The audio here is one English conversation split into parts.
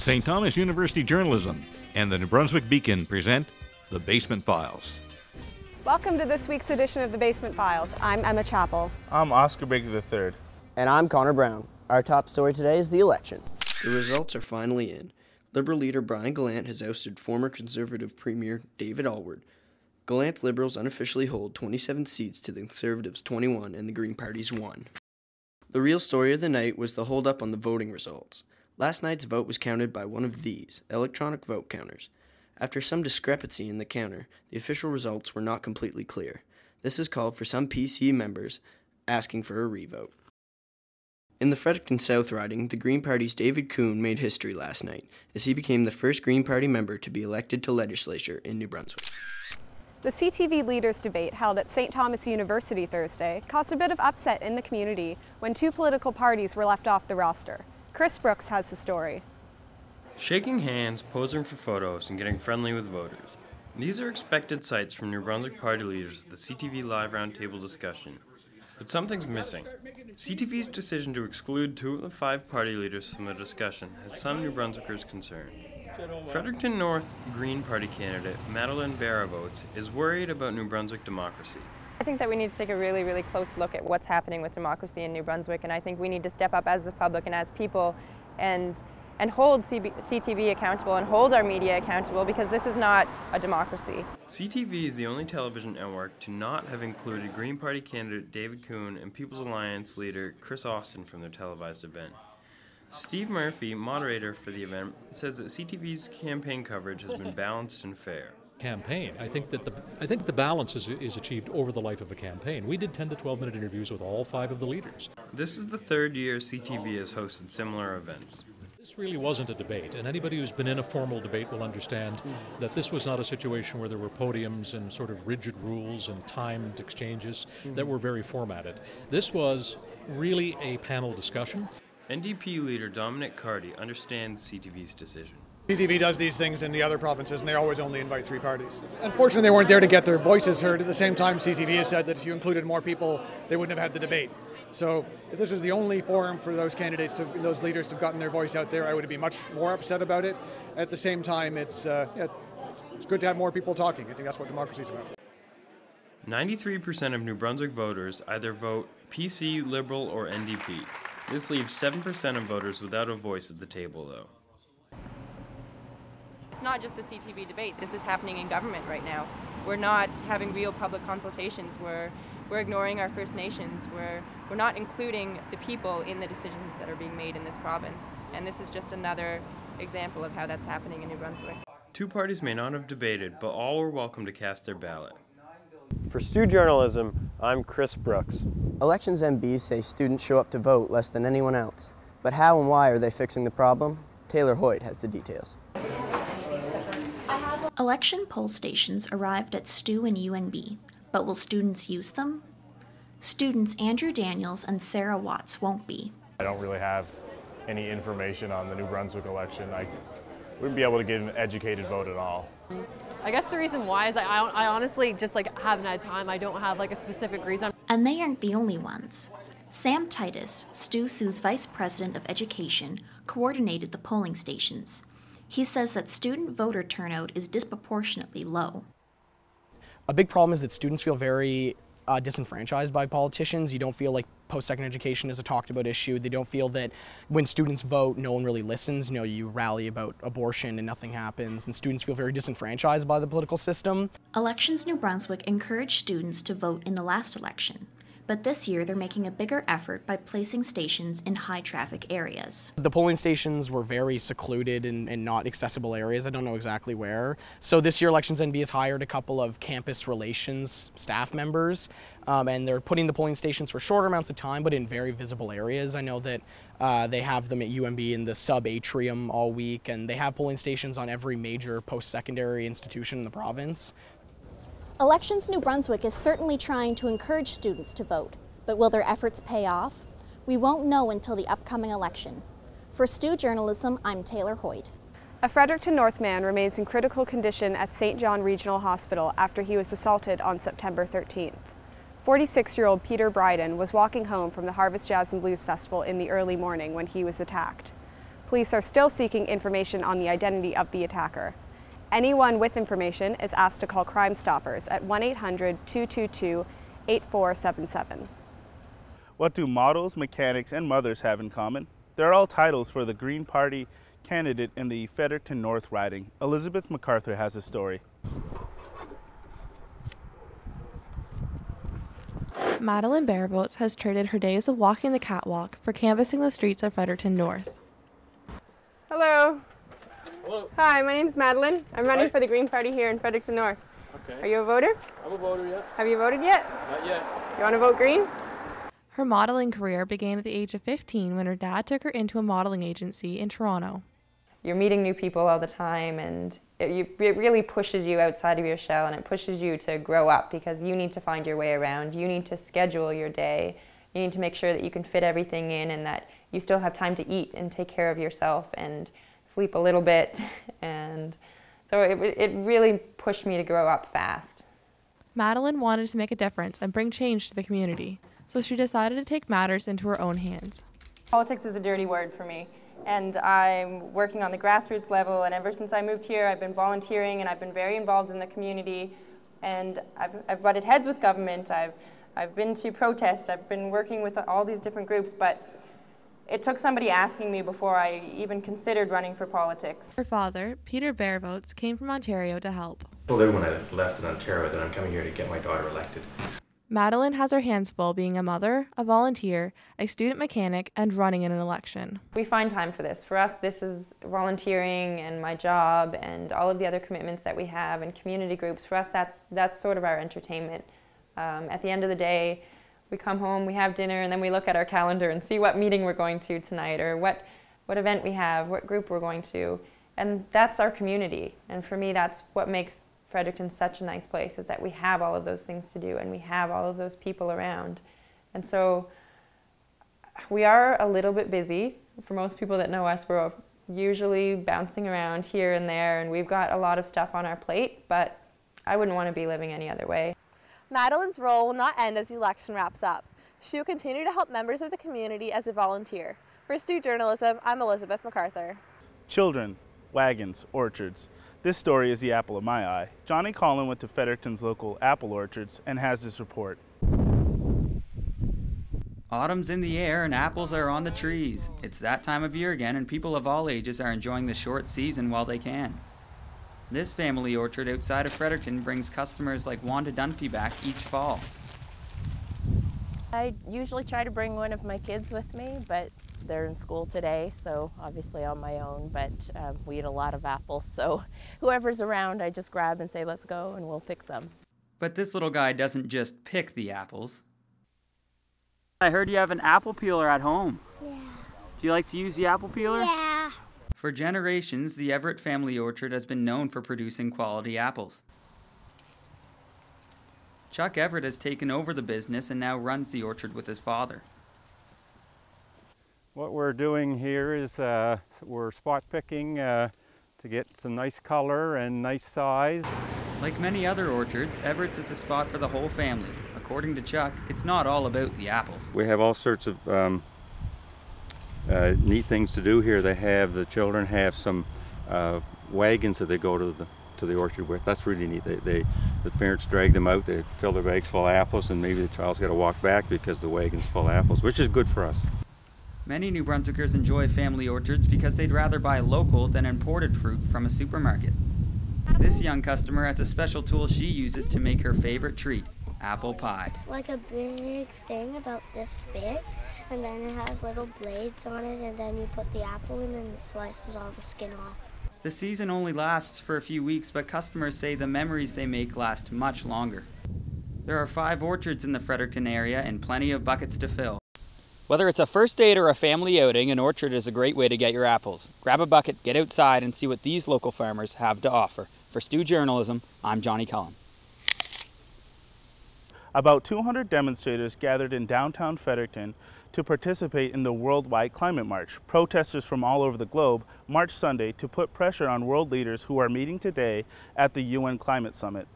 St. Thomas University Journalism and the New Brunswick Beacon present The Basement Files. Welcome to this week's edition of The Basement Files. I'm Emma Chappell. I'm Oscar Baker III. And I'm Connor Brown. Our top story today is the election. The results are finally in. Liberal leader Brian Gallant has ousted former Conservative Premier David Alward. Gallant's Liberals unofficially hold 27 seats to the Conservatives' 21 and the Green Party's 1. The real story of the night was the hold-up on the voting results. Last night's vote was counted by one of these, electronic vote counters. After some discrepancy in the counter, the official results were not completely clear. This has called for some PC members asking for a revote. In the Fredericton South riding, the Green Party's David Kuhn made history last night, as he became the first Green Party member to be elected to legislature in New Brunswick. The CTV Leaders Debate held at St. Thomas University Thursday caused a bit of upset in the community when two political parties were left off the roster. Chris Brooks has the story. Shaking hands, posing for photos, and getting friendly with voters. These are expected sights from New Brunswick party leaders at the CTV Live Roundtable discussion. But something's missing. CTV's decision to exclude 2 of the 5 party leaders from the discussion has some New Brunswickers concerned. Fredericton North Green Party candidate Madeleine Baravotes is worried about New Brunswick democracy. I think that we need to take a really close look at what's happening with democracy in New Brunswick, and I think we need to step up as the public and as people and hold CTV accountable and hold our media accountable, because this is not a democracy. CTV is the only television network to not have included Green Party candidate David Kuhn and People's Alliance leader Chris Austin from their televised event. Steve Murphy, moderator for the event, says that CTV's campaign coverage has been balanced and fair. Campaign. I think the balance is achieved over the life of a campaign. We did 10 to 12 minute interviews with all 5 of the leaders. This is the 3rd year CTV has hosted similar events. This really wasn't a debate, and anybody who's been in a formal debate will understand that this was not a situation where there were podiums and sort of rigid rules and timed exchanges that were very formatted. This was really a panel discussion. NDP leader Dominic Carty understands CTV's decision. CTV does these things in the other provinces, and they always only invite 3 parties. Unfortunately, they weren't there to get their voices heard. At the same time, CTV has said that if you included more people, they wouldn't have had the debate. So if this was the only forum for those candidates, those leaders to have gotten their voice out there, I would be much more upset about it. At the same time, it's good to have more people talking. I think that's what democracy is about. 93% of New Brunswick voters either vote PC, Liberal, or NDP. This leaves 7% of voters without a voice at the table, though. It's not just the CTV debate. This is happening in government right now. We're not having real public consultations. We're ignoring our First Nations. We're not including the people in the decisions that are being made in this province. And this is just another example of how that's happening in New Brunswick. 2 parties may not have debated, but all were welcome to cast their ballot. For STU Journalism, I'm Chris Brooks. Elections MBs say students show up to vote less than anyone else. But how and why are they fixing the problem? Taylor Hoyt has the details. Election poll stations arrived at STU and UNB, but will students use them? Students Andrew Daniels and Sarah Watts won't be. I don't really have any information on the New Brunswick election. I wouldn't be able to get an educated vote at all. I guess the reason why is I honestly just haven't had time. I don't have a specific reason. And they aren't the only ones. Sam Titus, STU-SU's Vice President of Education, coordinated the polling stations. He says that student voter turnout is disproportionately low. A big problem is that students feel very disenfranchised by politicians. You don't feel like post-secondary education is a talked about issue. They don't feel that when students vote, no one really listens. You know, you rally about abortion and nothing happens, and students feel very disenfranchised by the political system. Elections New Brunswick encouraged students to vote in the last election, but this year they're making a bigger effort by placing stations in high-traffic areas. The polling stations were very secluded and not accessible areas. I don't know exactly where. So this year Elections NB has hired a couple of campus relations staff members, and they're putting the polling stations for shorter amounts of time, but in very visible areas. I know that they have them at UNB in the sub-atrium all week, and they have polling stations on every major post-secondary institution in the province. Elections New Brunswick is certainly trying to encourage students to vote, but will their efforts pay off? We won't know until the upcoming election. For STU Journalism, I'm Taylor Hoyt. A Fredericton North man remains in critical condition at St. John Regional Hospital after he was assaulted on September 13th. 46-year-old Peter Bryden was walking home from the Harvest Jazz and Blues Festival in the early morning when he was attacked. Police are still seeking information on the identity of the attacker. Anyone with information is asked to call Crime Stoppers at 1-800-222-8477. What do models, mechanics, and mothers have in common? They're all titles for the Green Party candidate in the Fredericton North riding. Elizabeth MacArthur has a story. Madeline Bareboats has traded her days of walking the catwalk for canvassing the streets of Fredericton North. Hello. Hello. Hi, my name is Madeline. I'm running for the Green Party here in Fredericton North. Okay. Are you a voter? I'm a voter, yeah. Have you voted yet? Not yet. Do you want to vote green? Her modeling career began at the age of 15 when her dad took her into a modeling agency in Toronto. You're meeting new people all the time, and it really pushes you outside of your shell, and it pushes you to grow up because you need to find your way around. You need to schedule your day. You need to make sure that you can fit everything in and that you still have time to eat and take care of yourself and sleep a little bit. And so it really pushed me to grow up fast. Madeline wanted to make a difference and bring change to the community, so she decided to take matters into her own hands. Politics is a dirty word for me, and I'm working on the grassroots level, and ever since I moved here I've been volunteering and I've been very involved in the community, and I've butted heads with government, I've been to protest, I've been working with all these different groups, but it took somebody asking me before I even considered running for politics. Her father, Peter Bareboats, came from Ontario to help. I told everyone I left in Ontario that I'm coming here to get my daughter elected. Madeline has her hands full being a mother, a volunteer, a student mechanic, and running in an election. We find time for this. For us, this is volunteering and my job and all of the other commitments that we have and community groups. For us, that's sort of our entertainment. At the end of the day, we come home, we have dinner, and then we look at our calendar and see what meeting we're going to tonight or what event we have, what group we're going to. And that's our community. And for me, that's what makes Fredericton such a nice place, is that we have all of those things to do and we have all of those people around. And so we are a little bit busy. For most people that know us, we're usually bouncing around here and there, and we've got a lot of stuff on our plate, but I wouldn't want to be living any other way. Madeline's role will not end as the election wraps up. She will continue to help members of the community as a volunteer. For STU Journalism, I'm Elizabeth MacArthur. Children, wagons, orchards. This story is the apple of my eye. Johnny Collin went to Fredericton's local apple orchards and has this report. Autumn's in the air and apples are on the trees. It's that time of year again, and people of all ages are enjoying the short season while they can. This family orchard outside of Fredericton brings customers like Wanda Dunphy back each fall. I usually try to bring one of my kids with me, but they're in school today, so obviously on my own, but we eat a lot of apples, so whoever's around I just grab and say, let's go, and we'll pick some. But this little guy doesn't just pick the apples. I heard you have an apple peeler at home. Yeah. Do you like to use the apple peeler? Yeah. For generations, the Everett family orchard has been known for producing quality apples. Chuck Everett has taken over the business and now runs the orchard with his father. What we're doing here is we're spot picking to get some nice color and nice size. Like many other orchards, Everett's is a spot for the whole family. According to Chuck, it's not all about the apples. We have all sorts of neat things to do here. The children have some wagons that they go to the orchard with. That's really neat. The parents drag them out, they fill their bags full of apples, and maybe the child's got to walk back because the wagon's full of apples, which is good for us. Many New Brunswickers enjoy family orchards because they'd rather buy local than imported fruit from a supermarket. This young customer has a special tool she uses to make her favorite treat, apple pie. It's like a big thing about this big, and then it has little blades on it, and then you put the apple in and it slices all the skin off. The season only lasts for a few weeks, but customers say the memories they make last much longer. There are 5 orchards in the Fredericton area and plenty of buckets to fill. Whether it's a first date or a family outing, an orchard is a great way to get your apples. Grab a bucket, get outside, and see what these local farmers have to offer. For STU Journalism, I'm Johnny Cullen. About 200 demonstrators gathered in downtown Fredericton to participate in the Worldwide Climate March. Protesters from all over the globe marched Sunday to put pressure on world leaders who are meeting today at the UN Climate Summit.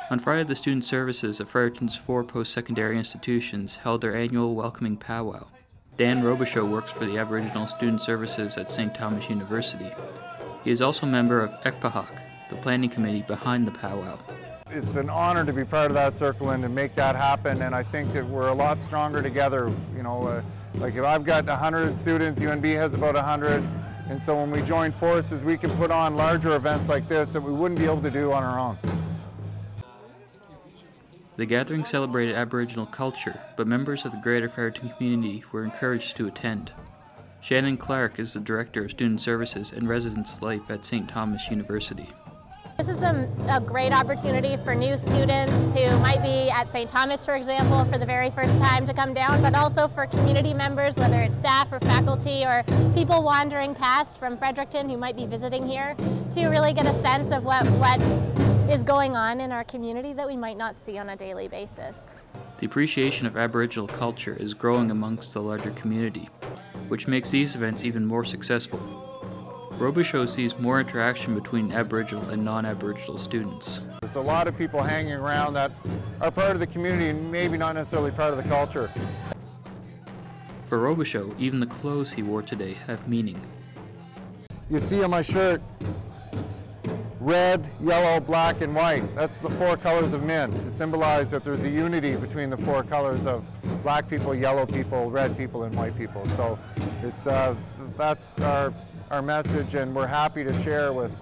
On Friday, the student services of Fredericton's 4 post-secondary institutions held their annual welcoming powwow. Dan Robichaud works for the Aboriginal Student Services at St. Thomas University. He is also a member of ECPAHAC, the planning committee behind the powwow. It's an honor to be part of that circle and to make that happen, and I think that we're a lot stronger together. You know, like if I've got 100 students, UNB has about 100, and so when we join forces, we can put on larger events like this that we wouldn't be able to do on our own. The gathering celebrated Aboriginal culture, but members of the greater Fredericton community were encouraged to attend. Shannon Clark is the Director of Student Services and Residence Life at St. Thomas University. This is a great opportunity for new students who might be at St. Thomas, for example, for the very first time to come down, but also for community members, whether it's staff or faculty or people wandering past from Fredericton who might be visiting here, to really get a sense of what is going on in our community that we might not see on a daily basis. The appreciation of Aboriginal culture is growing amongst the larger community, which makes these events even more successful. Robichaud sees more interaction between Aboriginal and non-Aboriginal students. There's a lot of people hanging around that are part of the community and maybe not necessarily part of the culture. For Robichaud, even the clothes he wore today have meaning. You see on my shirt, it's red, yellow, black, and white. That's the 4 colors of men, to symbolize that there's a unity between the 4 colors of black people, yellow people, red people, and white people. So it's that's our message, and we're happy to share with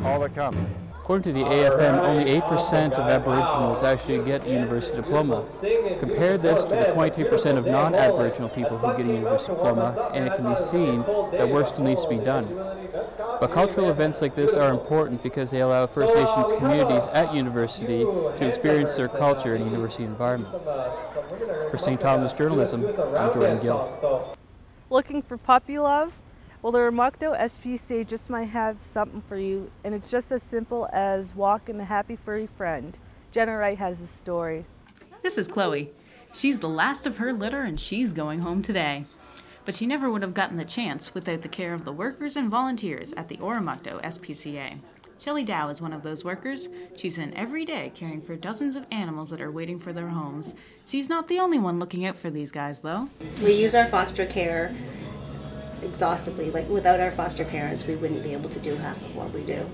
all that come. According to the AFM, only 8% of Aboriginals actually get a university diploma. Compare this to the 23% of non-Aboriginal people who get a university diploma, and it can be seen that work still needs to be done. But cultural events like this are important because they allow First Nations communities at university to experience their culture in a university environment. For St. Thomas Journalism, I'm Jordan Gill. Looking for puppy love? Well, the Oromocto SPCA just might have something for you, and it's just as simple as walking a happy furry friend. Jenna Wright has the story. This is Chloe. She's the last of her litter and she's going home today. But she never would have gotten the chance without the care of the workers and volunteers at the Oromocto SPCA. Shelley Dow is one of those workers. She's in every day caring for dozens of animals that are waiting for their homes. She's not the only one looking out for these guys, though. We use our foster care exhaustively. Like, without our foster parents, we wouldn't be able to do half of what we do.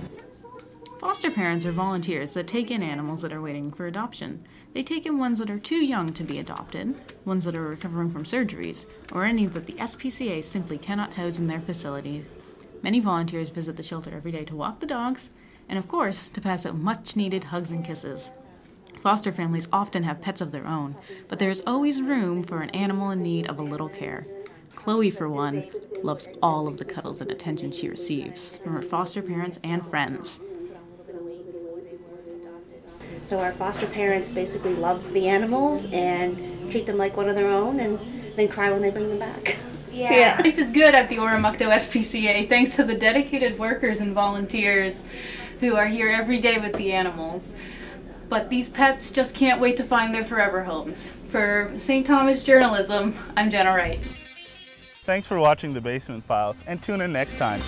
Foster parents are volunteers that take in animals that are waiting for adoption. They take in ones that are too young to be adopted, ones that are recovering from surgeries, or any that the SPCA simply cannot house in their facilities. Many volunteers visit the shelter every day to walk the dogs, and of course, to pass out much-needed hugs and kisses. Foster families often have pets of their own, but there is always room for an animal in need of a little care. Chloe, for one, loves all of the cuddles and attention she receives from her foster parents and friends. So our foster parents basically love the animals and treat them like one of their own, and then cry when they bring them back. Yeah. Life is good at the Oromocto SPCA thanks to the dedicated workers and volunteers who are here every day with the animals. But these pets just can't wait to find their forever homes. For St. Thomas Journalism, I'm Jenna Wright. Thanks for watching The Basement Files, and tune in next time.